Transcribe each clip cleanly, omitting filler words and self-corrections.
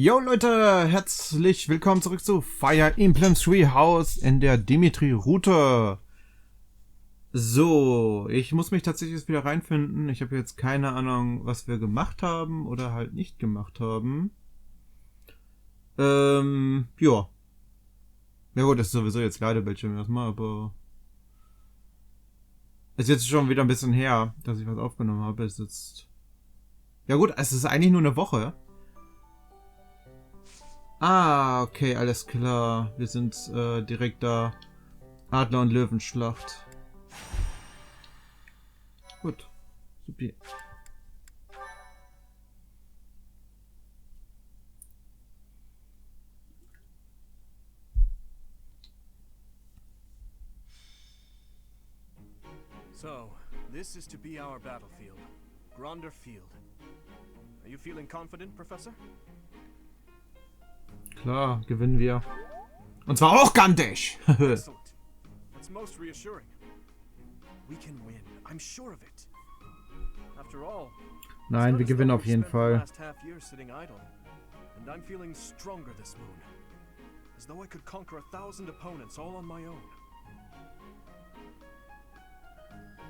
Jo Leute, herzlich willkommen zurück zu Fire Emblem Three House in der Dimitri-Route. So, ich muss mich tatsächlich jetzt wieder reinfinden. Ich habe jetzt keine Ahnung, was wir gemacht haben oder halt nicht gemacht haben. Ja. Ja gut, das ist sowieso jetzt Ladebildschirm erstmal, aber... ist jetzt schon wieder ein bisschen her, dass ich was aufgenommen habe. Es ist jetzt... ja gut, es ist eigentlich nur eine Woche. Ah, okay, alles klar. Wir sind direkt da. Adler- und Löwenschlacht. Gut. Super. So, this is to be our battlefield. Gronder Field. Are you feeling confident, Professor? Klar, gewinnen wir. Und zwar auch gandisch. Excellent. That's most reassuring. We can win. I'm sure of it. After all, Nein, wir gewinnen auf jeden Fall. last half year sitting idle, and I'm feeling stronger this moon. As though I could conquer 1,000 opponents all on my own.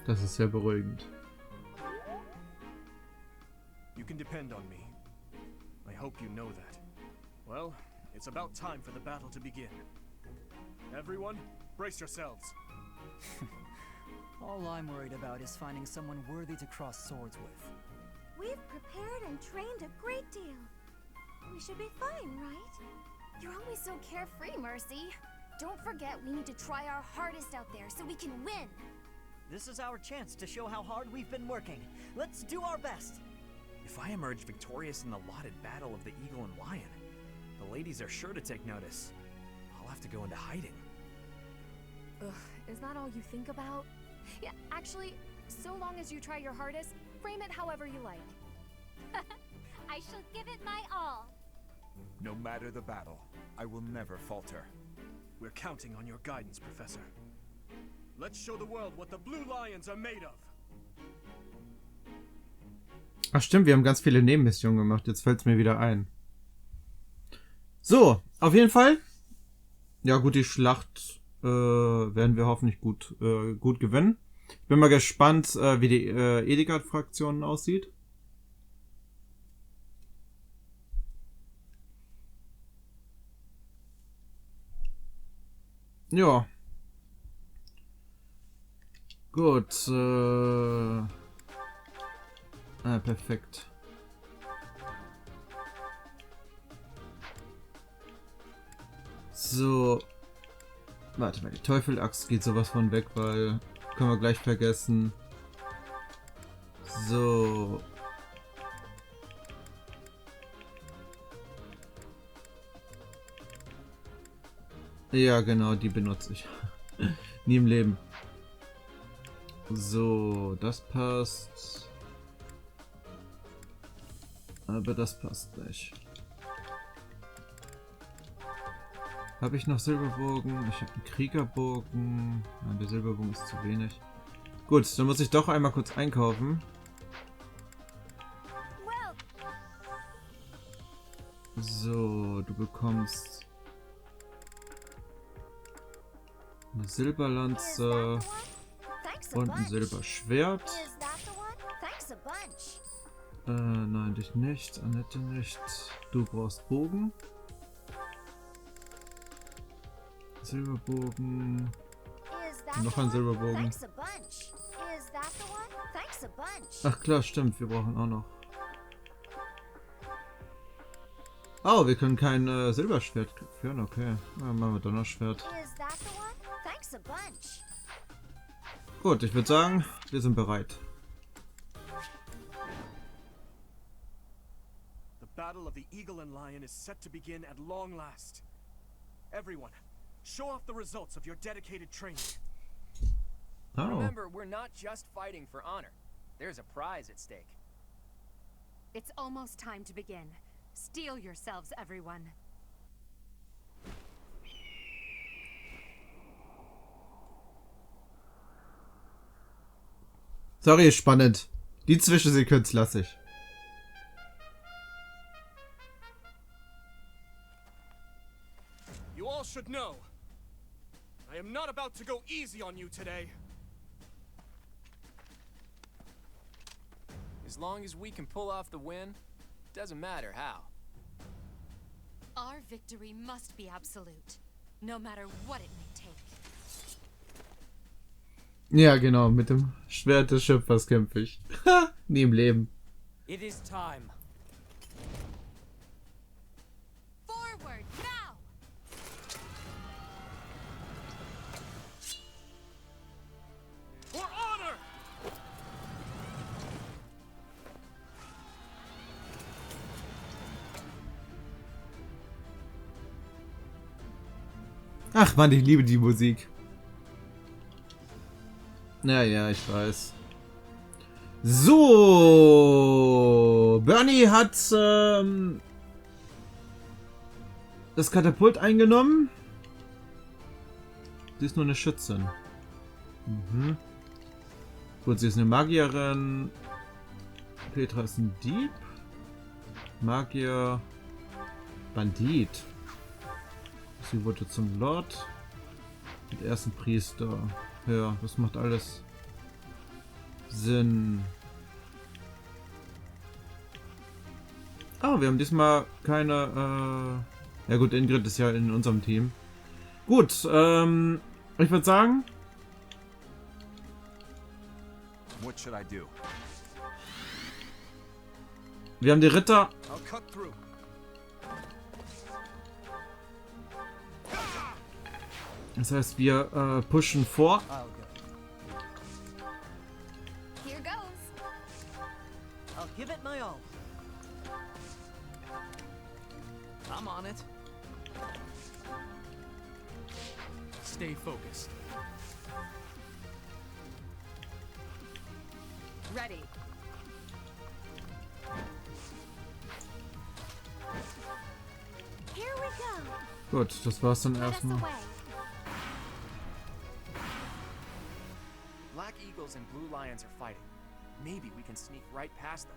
Das ist sehr beruhigend. You can depend on me. I hope you know that. Well, it's about time for the battle to begin. Everyone, brace yourselves. All I'm worried about is finding someone worthy to cross swords with. We've prepared and trained a great deal. We should be fine, right? You're always so carefree, Mercy. Don't forget we need to try our hardest out there so we can win. This is our chance to show how hard we've been working. Let's do our best. If I emerge victorious in the lauded battle of the Eagle and Lion, the ladies are sure to take notice. I'll have to go into hiding. Ugh, is that all you think about? Yeah, actually, so long as you try your hardest, frame it however you like. I shall give it my all. No matter the battle, I will never falter. We're counting on your guidance, Professor. Let's show the world what the Blue Lions are made of. Ach stimmt, wir haben ganz viele Nebenmissionen gemacht. Jetzt fällt es mir wieder ein. So, auf jeden Fall. Ja gut, die Schlacht werden wir hoffentlich gut gewinnen. Ich bin mal gespannt, wie die Edegat-Fraktion aussieht. Ja. Gut. Perfekt. So. Warte mal, die Teufelaxt geht sowas von weg, weil können wir gleich vergessen. So. Ja, genau, die benutze ich. Nie im Leben. So, das passt. Aber das passt nicht. Habe ich noch Silberbogen? Ich habe einen Kriegerbogen. Nein, der Silberbogen ist zu wenig. Gut, dann muss ich doch einmal kurz einkaufen. So, du bekommst eine Silberlanze und ein Silberschwert. Nein, dich nicht. Annette nicht. Du brauchst Bogen. Silberbogen. Noch ein Silberbogen. Ach klar, stimmt. Wir brauchen auch noch. Oh, wir können kein Silberschwert führen. Okay. Dann machen wir Donnerschwert. Gut, ich würde sagen, wir sind bereit. The battle of the Eagle and Lion is set to begin at long last. Everyone, show off the results of your dedicated training. Oh. Remember, we're not just fighting for honor. There's a prize at stake. It's almost time to begin. Steel yourselves, everyone. Sorry, ist spannend. Die Zwischensequenz lasse ich. You all should know. I am not about to go easy on you today. As long as we can pull off the win, doesn't matter how. Our victory must be absolute, no matter what it may take. Ja, genau, mit dem Schwert des Schöpfers kämpfe ich. Nie im Leben. It is time. Forward, now! For honor! Ach man, ich liebe die Musik. Ja, ich weiß. So, Bernie hat das Katapult eingenommen. Sie ist nur eine Schützin. Mhm. Gut, sie ist eine Magierin. Petra ist ein Dieb. Magier. Bandit. Sie wurde zum Lord. Und er ist ein Priester. Ja, das macht alles Sinn. Ah, wir haben diesmal keine... Ja gut, Ingrid ist ja in unserem Team. Gut, ich würde sagen... What should I do? Wir haben die Ritter... I'll cut through. Das heißt, wir pushen vor. Here goes. I'll give it my all. I'm on it. Stay focused. Ready. Here we go. Gut, das war's dann Let us erstmal. away. Black Eagles and Blue Lions are fighting. Maybe we can sneak right past them.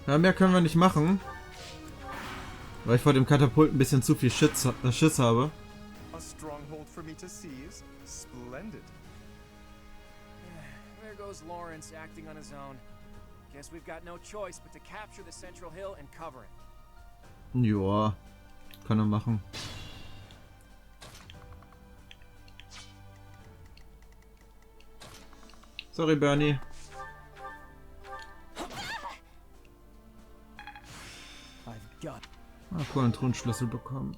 Ja, mehr können wir nicht machen. Weil ich vor dem Katapult ein bisschen zu viel Schiss habe. A stronghold for me to seize? Splendid. There goes Lawrence acting on his own. Guess we've got no choice but to capture the central hill and cover it. Joa, kann er machen. Sorry, Bernie. I've got. Ah, cool, einen Thronschlüssel bekommen.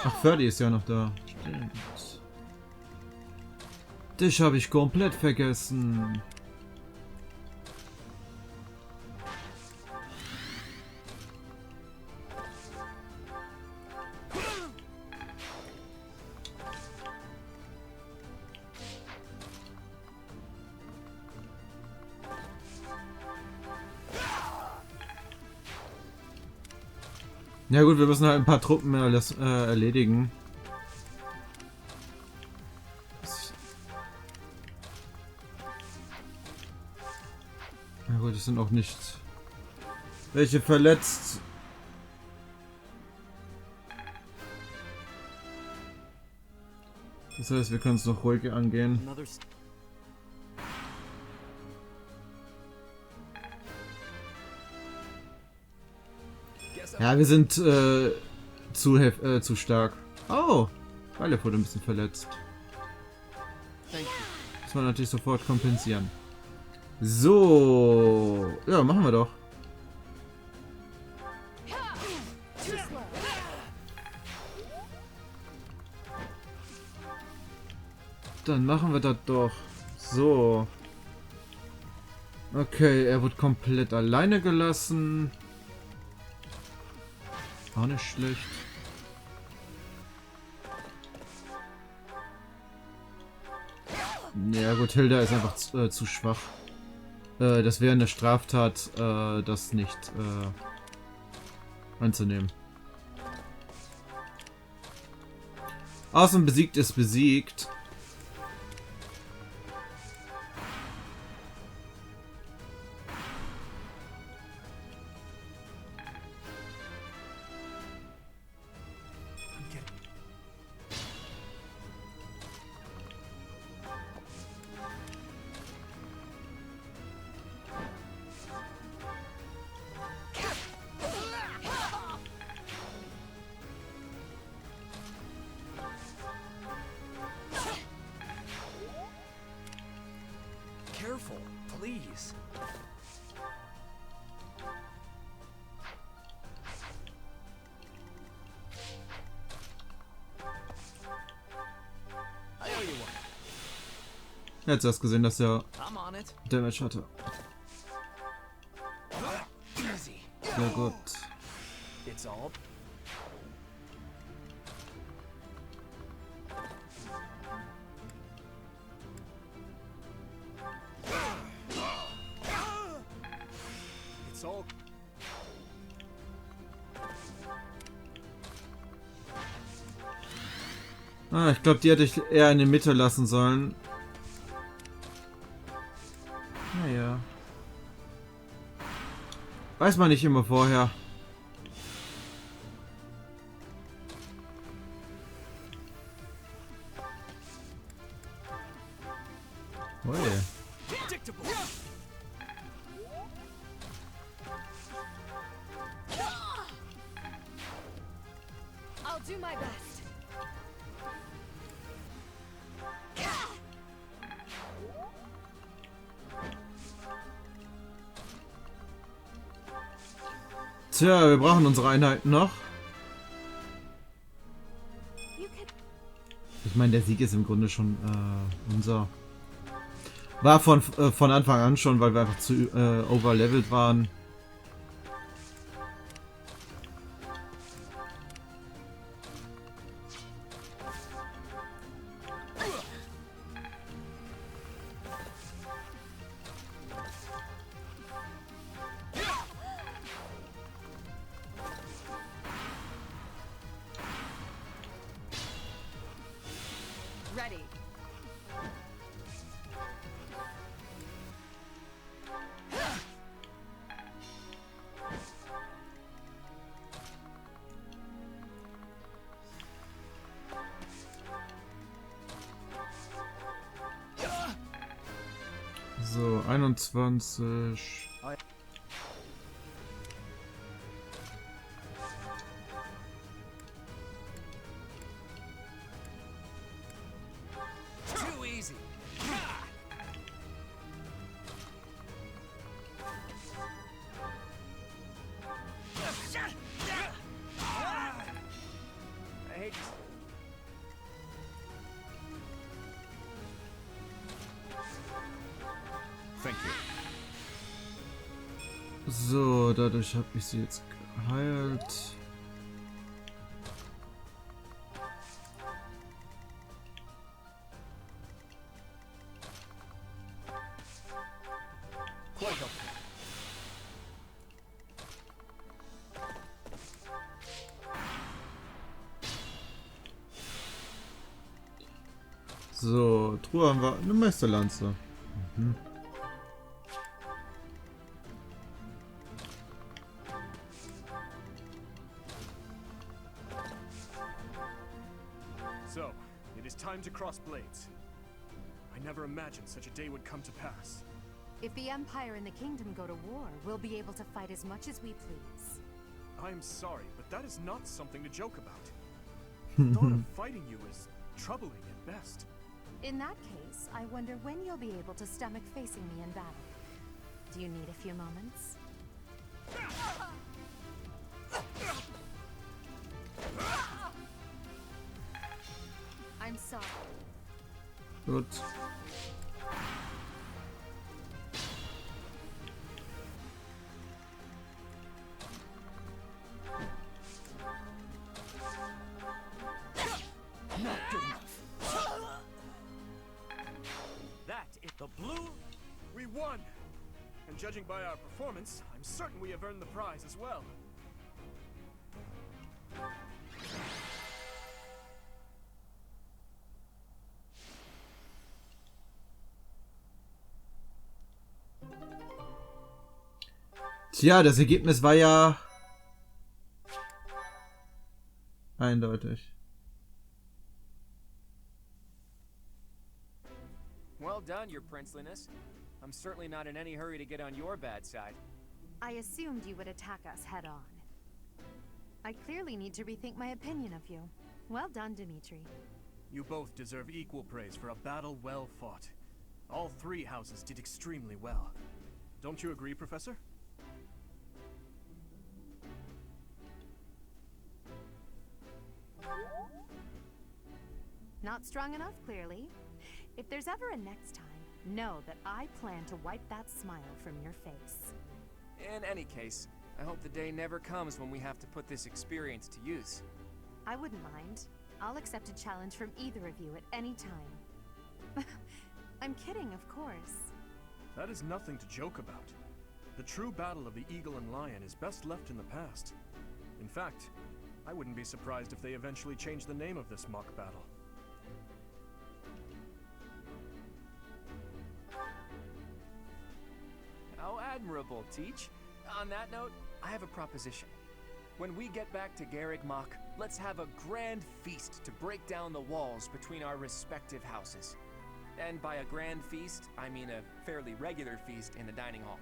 Ach, Ferdi ist ja noch da. Stimmt. Dich habe ich komplett vergessen. Ja gut, wir müssen halt ein paar Truppen erledigen. Na gut, es sind auch nicht welche verletzt. Das heißt, wir können es noch ruhig angehen. Ja, wir sind zu stark. Oh, Weile wurde ein bisschen verletzt. Muss man natürlich sofort kompensieren. So, ja, machen wir doch. Dann machen wir das doch. So. Okay, er wird komplett alleine gelassen. Auch nicht schlecht. Ja gut, Hilda ist einfach zu schwach. Das wäre eine Straftat, das nicht anzunehmen. Außen besiegt ist besiegt. Careful, please. I owe you one. Jetzt erst gesehen, dass er I'm on it. Damage hatte. Easy. Sehr gut. It's all. It's all. Ah, ich glaube, die hätte ich eher in die Mitte lassen sollen. Naja. Weiß man nicht immer vorher. Oh je. Predictable. I'll do my best. Tja, wir brauchen unsere Einheiten noch. Ich meine, der Sieg ist im Grunde schon unser. War von Anfang an schon, weil wir einfach zu overlevelt waren. Ready. So, 21. Too easy. I hate. Thank you. So, dadurch habe ich sie jetzt geheilt. Quite helpful. So, Truhe haben wir eine Meisterlanze. Mhm. So, it is time to cross blades. I never imagined such a day would come to pass. If the Empire and the Kingdom go to war, we'll be able to fight as much as we please. I'm sorry, but that is not something to joke about. The thought of fighting you is troubling at best. In that case, I wonder when you'll be able to stomach facing me in battle. Do you need a few moments? I'm sorry. Gut. That is the blue. We won! And judging by our performance, I'm certain we have earned the prize as well. Tja, das Ergebnis war ja eindeutig. Well done, Your Princeliness. I'm certainly not in any hurry to get on your bad side. I assumed you would attack us head on. I clearly need to rethink my opinion of you. Well done, Dimitri. You both deserve equal praise for a battle well fought. All three houses did extremely well. Don't you agree, Professor? Not strong enough, clearly. If there's ever a next time, know that I plan to wipe that smile from your face. In any case, I hope the day never comes when we have to put this experience to use. I wouldn't mind. I'll accept a challenge from either of you at any time. I'm kidding, of course. That is nothing to joke about. The true battle of the eagle and lion is best left in the past. In fact, I wouldn't be surprised if they eventually change the name of this mock battle. How admirable, Teach. On that note, I have a proposition. When we get back to Garrick Mach, let's have a grand feast to break down the walls between our respective houses. And by a grand feast, I mean a fairly regular feast in the dining hall.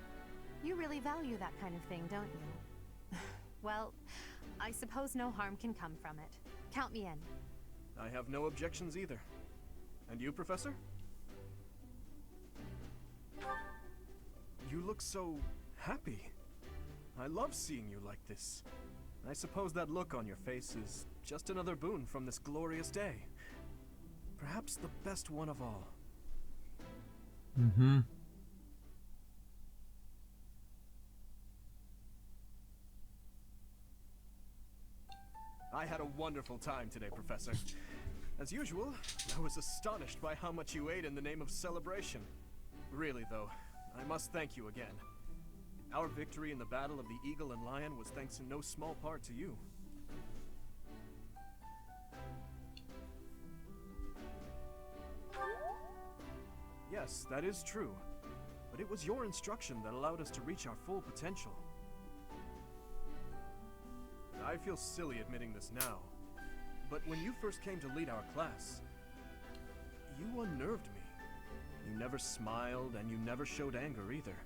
You really value that kind of thing, don't you? Well, I suppose no harm can come from it. Count me in. I have no objections either. And you, Professor? You look so happy. I love seeing you like this. I suppose that look on your face is just another boon from this glorious day. Perhaps the best one of all. Mhm. I had a wonderful time today, Professor. As usual, I was astonished by how much you ate in the name of celebration. Really, though, I must thank you again. Our victory in the Battle of the Eagle and Lion was thanks in no small part to you. Yes, that is true. But it was your instruction that allowed us to reach our full potential. I feel silly admitting this now, but when you first came to lead our class, you unnerved me. You never smiled, and you never showed anger either.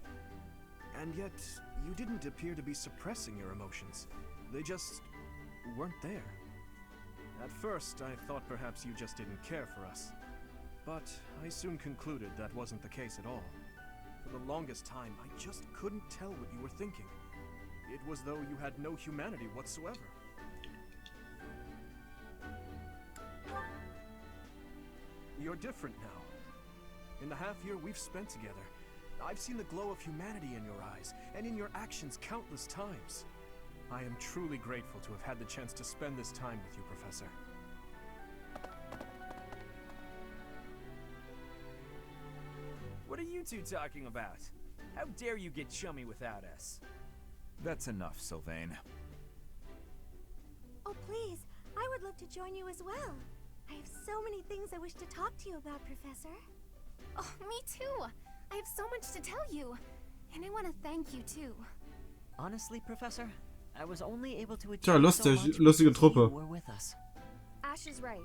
And yet, you didn't appear to be suppressing your emotions. They just weren't there. At first, I thought perhaps you just didn't care for us. But I soon concluded that wasn't the case at all. For the longest time, I just couldn't tell what you were thinking. It was though you had no humanity whatsoever. You're different now. In the half year we've spent together, I've seen the glow of humanity in your eyes, and in your actions countless times. I am truly grateful to have had the chance to spend this time with you, Professor. What are you two talking about? How dare you get chummy without us? That's enough, Sylvain. Oh, please. I would love to join you as well. I have so many things I wish to talk to you about, Professor. Oh, me too. I have so much to tell you. And I want to thank you too. Honestly, Professor, I was only able to Tja, achieve lustig, so much lustige because you Truppe. were with us. Ash is right.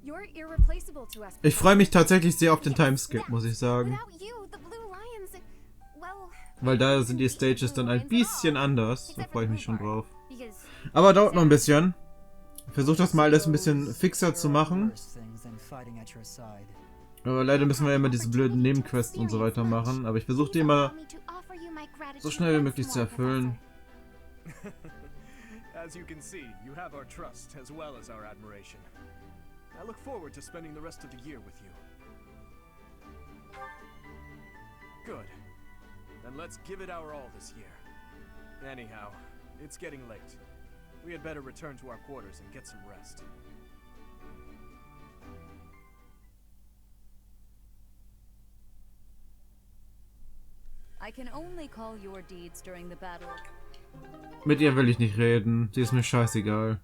You're irreplaceable to us. Ich freue mich tatsächlich sehr auf den Timeskip, muss ich sagen. Without you, the Blue Lions, well, Weil da sind die Stages dann ein bisschen anders. Da freue ich mich schon drauf. because Aber dauert noch ein bisschen. Ich versuche das mal alles ein bisschen fixer zu machen. Aber leider müssen wir ja immer diese blöden Nebenquests und so weiter machen. Aber ich versuche die immer so schnell wie möglich zu erfüllen. As you can see, you have our trust as well as our admiration. I look forward to spending the rest of the year with you. Good. Then let's give it our all this year. Anyhow, it's getting late. We had better return to our quarters and get some rest. I can only call your deeds during the battle. Mit ihr will ich nicht reden. Sie ist mir scheißegal.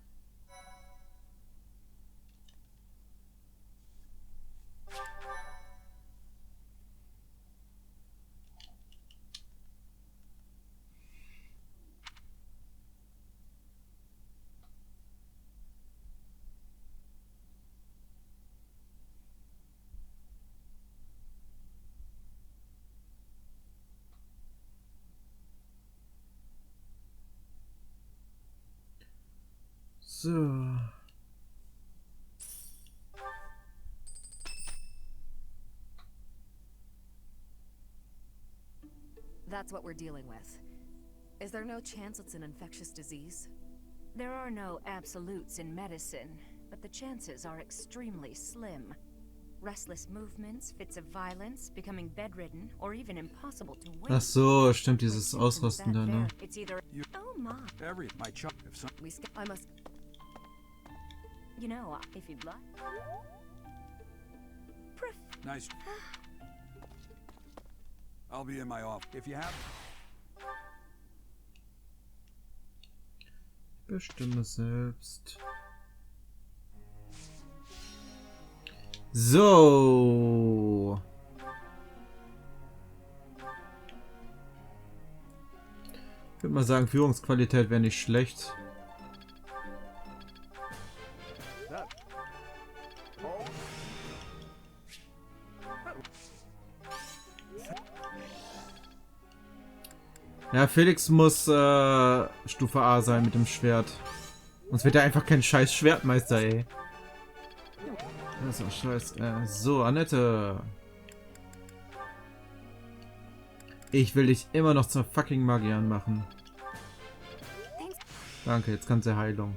So. That's what we're dealing with. Is there no chance it's an infectious disease? There are no absolutes in medicine, but the chances are extremely slim. Restless movements, fits of violence, becoming bedridden, or even impossible to win. Ach so, stimmt, dieses Ausrasten da, ne? It's either oh my. My chop. I must. You know, if you'd like. Nice. I'll be in my office. If you have. Bestimme selbst. So. Ich würde mal sagen, Führungsqualität wäre nicht schlecht. Ja, Felix muss Stufe A sein mit dem Schwert. Sonst wird er einfach kein scheiß Schwertmeister, ey. Das ist auch scheiße. So, Annette. Ich will dich immer noch zur fucking Magierin machen. Danke, jetzt kannst du Heilung.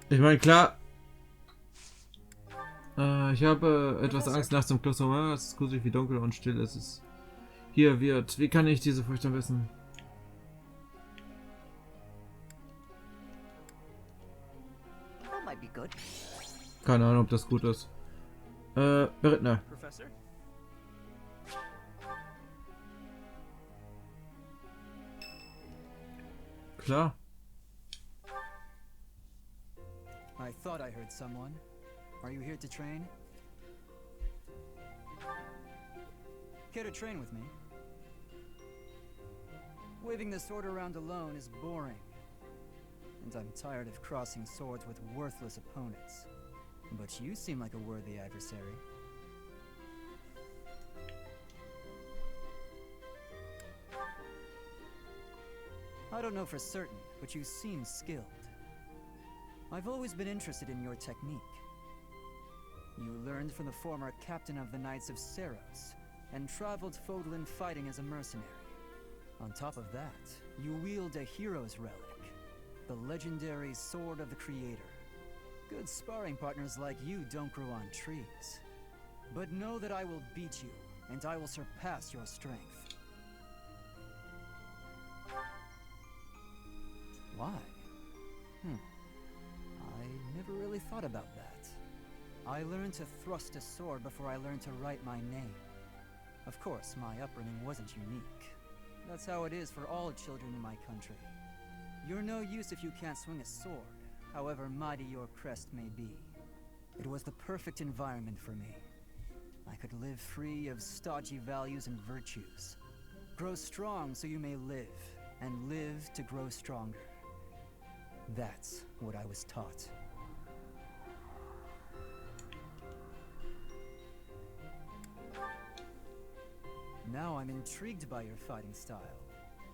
Ich meine, klar. Ich habe etwas Angst nachts im Kloster. Es ist gruselig, wie dunkel und still es ist. Hier wird. Wie kann ich diese Furcht am besten? Keine Ahnung, ob das gut ist. Berittner. Professor? Klar. I thought I heard someone. Are you here to train? Care to train with me? Waving the sword around alone is boring. And I'm tired of crossing swords with worthless opponents. But you seem like a worthy adversary. I don't know for certain, but you seem skilled. I've always been interested in your technique. You learned from the former captain of the Knights of Seros, and traveled Fodlan fighting as a mercenary. On top of that, you wield a hero's relic, the legendary Sword of the Creator. Good sparring partners like you don't grow on trees. But know that I will beat you, and I will surpass your strength. Why? I never really thought about that. I learned to thrust a sword before I learned to write my name. Of course, my upbringing wasn't unique. That's how it is for all children in my country. You're no use if you can't swing a sword, however mighty your crest may be. It was the perfect environment for me. I could live free of stodgy values and virtues. Grow strong so you may live, and live to grow stronger. That's what I was taught. Now I'm intrigued by your fighting style,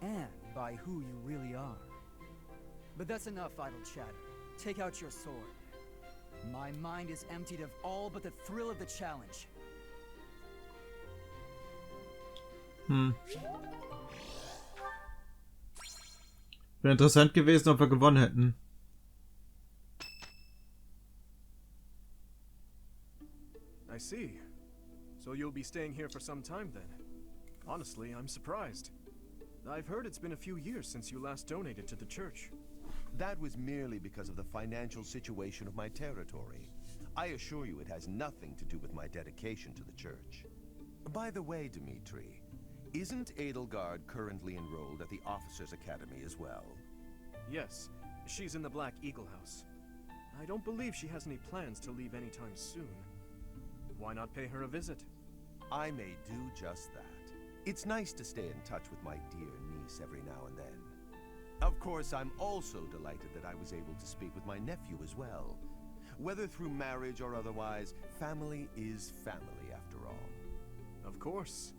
and by who you really are. But that's enough idle chatter. Take out your sword. My mind is emptied of all but the thrill of the challenge. Wäre interessant gewesen, ob wir gewonnen hätten. I see. So you'll be staying here for some time then? Honestly, I'm surprised. I've heard it's been a few years since you last donated to the church. That was merely because of the financial situation of my territory. I assure you it has nothing to do with my dedication to the church. By the way, Dimitri, isn't Edelgard currently enrolled at the Officers' Academy as well? Yes, she's in the Black Eagle House. I don't believe she has any plans to leave anytime soon. Why not pay her a visit? I may do just that. It's nice to stay in touch with my dear niece every now and then. Of course, I'm also delighted that I was able to speak with my nephew as well. Whether through marriage or otherwise, family is family after all. Of course.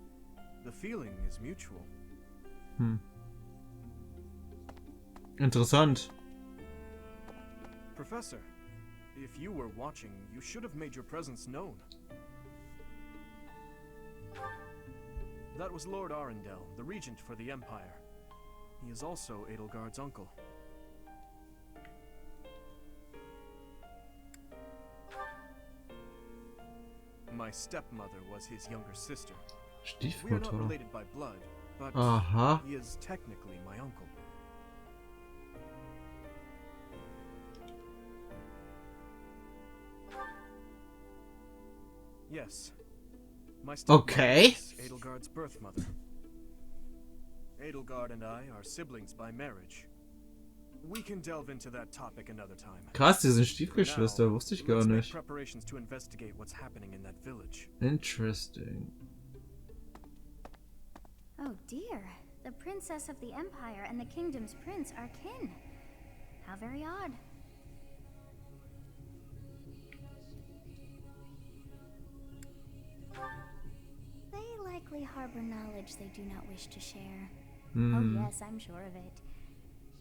The feeling is mutual. Interessant. Professor, if you were watching, you should have made your presence known. That was Lord Arundel, the regent for the Empire. He is also Edelgard's uncle. My stepmother was his younger sister. We are not related by blood, but he is technically my uncle. Yes. My stepmother is Edelgard's birth mother. Edelgard and I are siblings by marriage. We can delve into that topic another time. Krass, die sind Stiefgeschwister, wusste ich gar nicht. Preparations to investigate what's happening in that village. Interesting. Oh dear, the princess of the Empire and the kingdom's prince are kin. How very odd. They likely harbor knowledge they do not wish to share. Oh yes, I'm sure of it.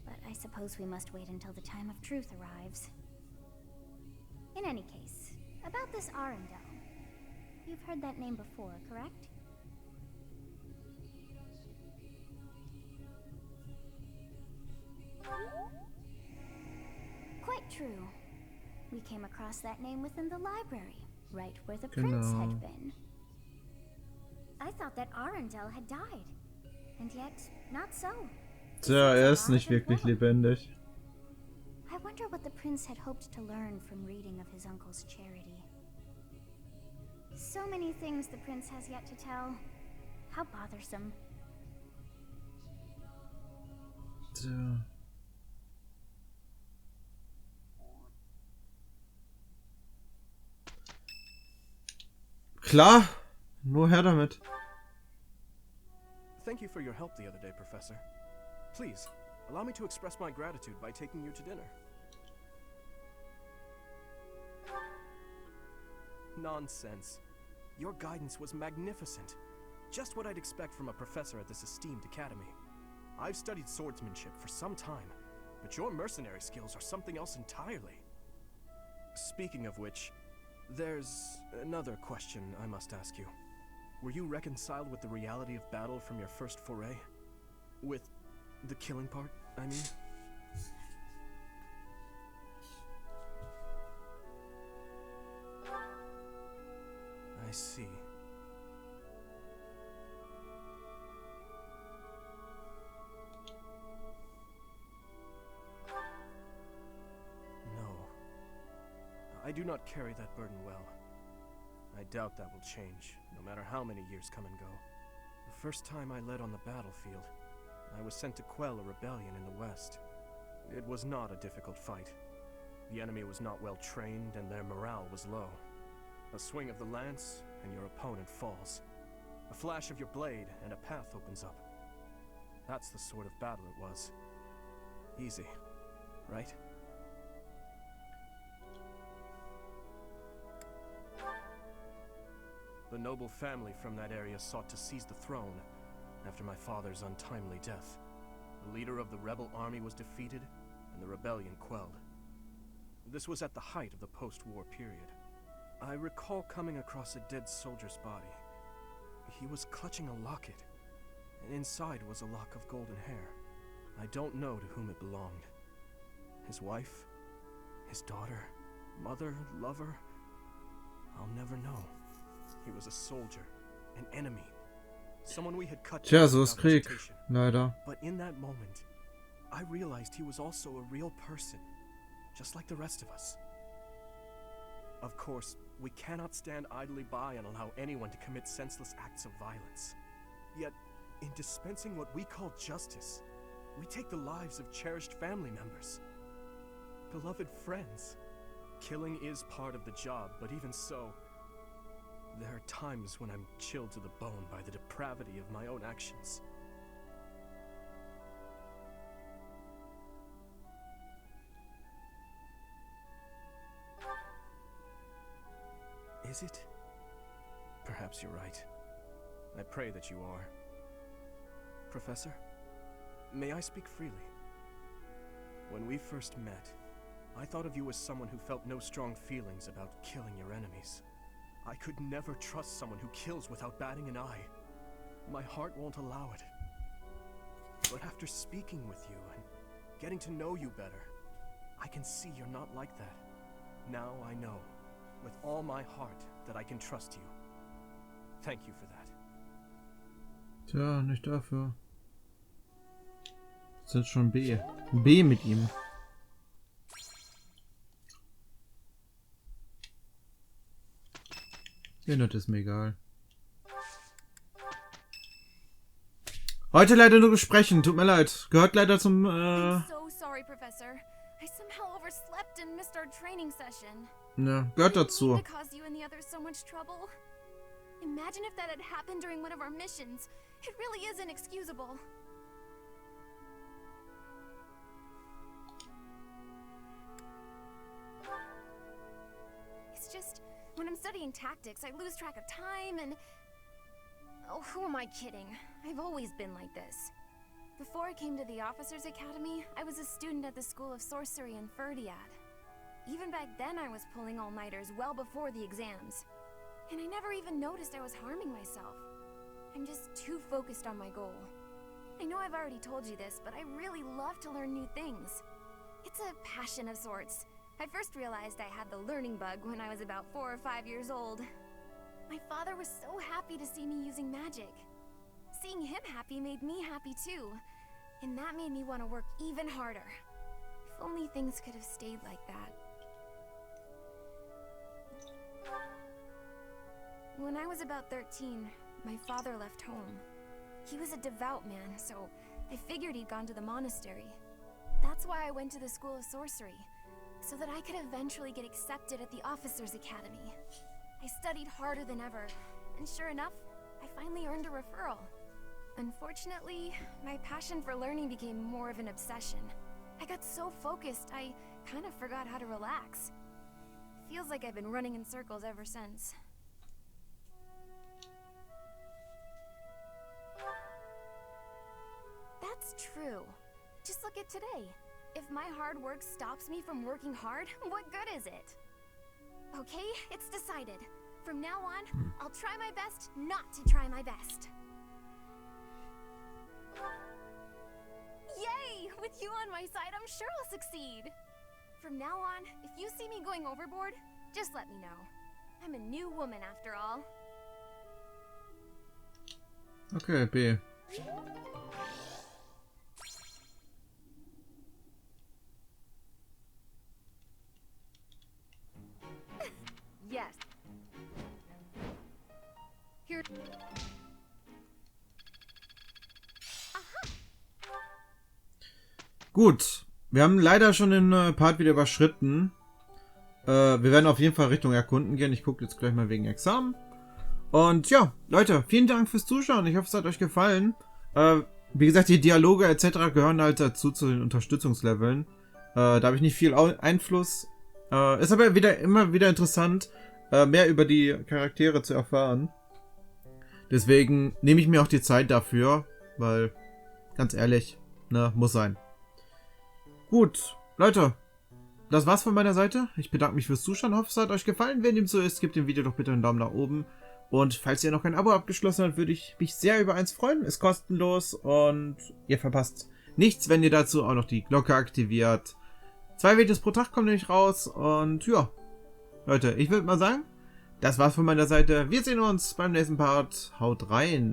But I suppose we must wait until the time of truth arrives. In any case, about this Arundel. You've heard that name before, correct? Quite true. We came across that name within the library, right where the prince had been. I thought that Arundel had died, and yet not so. Tja, ist nicht wirklich lebendig. I wonder what the prince had hoped to learn from reading of his uncle's charity. So many things the prince has yet to tell. How bothersome. Tja. Klar, nur her damit. Thank you for your help the other day, Professor. Please, allow me to express my gratitude by taking you to dinner. Nonsense. Your guidance was magnificent. Just what I'd expect from a professor at this esteemed academy. I've studied swordsmanship for some time, but your mercenary skills are something else entirely. Speaking of which, there's another question I must ask you. Were you reconciled with the reality of battle from your first foray? With the killing part, I mean? I see. No. I do not carry that burden well. I doubt that will change, no matter how many years come and go. The first time I led on the battlefield, I was sent to quell a rebellion in the west. It was not a difficult fight. The enemy was not well trained, and their morale was low. A swing of the lance, and your opponent falls. A flash of your blade, and a path opens up. That's the sort of battle it was. Easy, right? The noble family from that area sought to seize the throne after my father's untimely death. The leader of the rebel army was defeated, and the rebellion quelled. This was at the height of the post-war period. I recall coming across a dead soldier's body. He was clutching a locket, and inside was a lock of golden hair. I don't know to whom it belonged. His wife? His daughter? Mother? Lover? I'll never know. He was a soldier, an enemy, someone we had cut Tja, down so ist without Krieg, hesitation. leider. But in that moment, I realized he was also a real person, just like the rest of us. Of course, we cannot stand idly by and allow anyone to commit senseless acts of violence. Yet, in dispensing what we call justice, we take the lives of cherished family members, beloved friends. Killing is part of the job, but even so, there are times when I'm chilled to the bone by the depravity of my own actions. Is it? Perhaps you're right. I pray that you are. Professor, may I speak freely? When we first met, I thought of you as someone who felt no strong feelings about killing your enemies. I could never trust someone who kills without batting an eye. My heart won't allow it. But after speaking with you and getting to know you better, I can see you're not like that. Now I know, with all my heart, that I can trust you. Thank you for that. Tja, nicht dafür. Das sind schon B. B mit ihm. Den Not ist mir egal. Heute leider nur besprechen, tut mir leid. Gehört leider zum I'm so sorry, Professor. I somehow overslept and missed our training session. Ja, gehört dazu. To cause you and the others so much trouble. Imagine if that had happened during one of our missions. It really is inexcusable. It's just, when I'm studying tactics, I lose track of time and... Oh, who am I kidding? I've always been like this. Before I came to the Officers Academy, I was a student at the School of Sorcery in Ferdiad. Even back then, I was pulling all-nighters well before the exams. And I never even noticed I was harming myself. I'm just too focused on my goal. I know I've already told you this, but I really love to learn new things. It's a passion of sorts. I first realized I had the learning bug when I was about 4 or 5 years old. My father was so happy to see me using magic. Seeing him happy made me happy too. And that made me want to work even harder. If only things could have stayed like that. When I was about 13, my father left home. He was a devout man, so I figured he'd gone to the monastery. That's why I went to the School of Sorcery, so that I could eventually get accepted at the Officers Academy. I studied harder than ever, and sure enough, I finally earned a referral. Unfortunately, my passion for learning became more of an obsession. I got so focused, I kind of forgot how to relax. Feels like I've been running in circles ever since. That's true. Just look at today. If my hard work stops me from working hard, what good is it? Okay, it's decided. From now on, I'll try my best not to try my best. Yay! With you on my side, I'm sure I'll succeed. From now on, if you see me going overboard, just let me know. I'm a new woman after all. Okay, B. Yes. Here. Gut, wir haben leider schon den Part wieder überschritten. Wir werden auf jeden Fall Richtung Erkunden gehen. Ich gucke jetzt gleich mal wegen Examen. Und ja, Leute, vielen Dank fürs Zuschauen. Ich hoffe, es hat euch gefallen. Wie gesagt, die Dialoge etc. gehören halt dazu zu den Unterstützungsleveln. Da habe ich nicht viel Einfluss. Ist aber immer wieder interessant, mehr über die Charaktere zu erfahren. Deswegen nehme ich mir auch die Zeit dafür, weil, ganz ehrlich, ne, muss sein. Gut, Leute, das war's von meiner Seite. Ich bedanke mich fürs Zuschauen, hoffe, es hat euch gefallen. Wenn dem so ist, gebt dem Video doch bitte einen Daumen nach oben. Und falls ihr noch kein Abo abgeschlossen habt, würde ich mich sehr über eins freuen. Ist kostenlos und ihr verpasst nichts, wenn ihr dazu auch noch die Glocke aktiviert. 2 Videos pro Tag kommen nämlich raus und ja, Leute, ich würde mal sagen, das war's von meiner Seite. Wir sehen uns beim nächsten Part. Haut rein.